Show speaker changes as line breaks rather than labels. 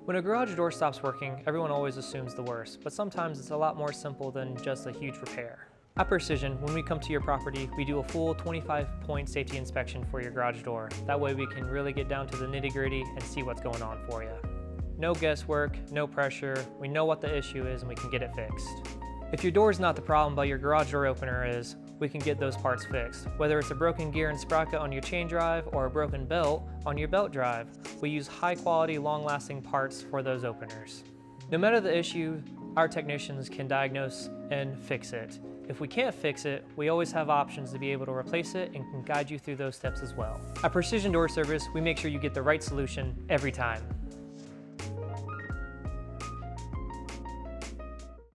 When a garage door stops working, everyone always assumes the worst, but sometimes it's a lot more simple than just a huge repair. At Precision, when we come to your property, we do a full 25-point safety inspection for your garage door. That way we can really get down to the nitty-gritty and see what's going on for you. No guesswork, no pressure, we know what the issue is and we can get it fixed. If your door is not the problem but your garage door opener is, we can get those parts fixed. Whether it's a broken gear and sprocket on your chain drive or a broken belt on your belt drive, we use high-quality, long-lasting parts for those openers. No matter the issue, our technicians can diagnose and fix it. If we can't fix it, we always have options to be able to replace it and can guide you through those steps as well. At Precision Door Service, we make sure you get the right solution every time.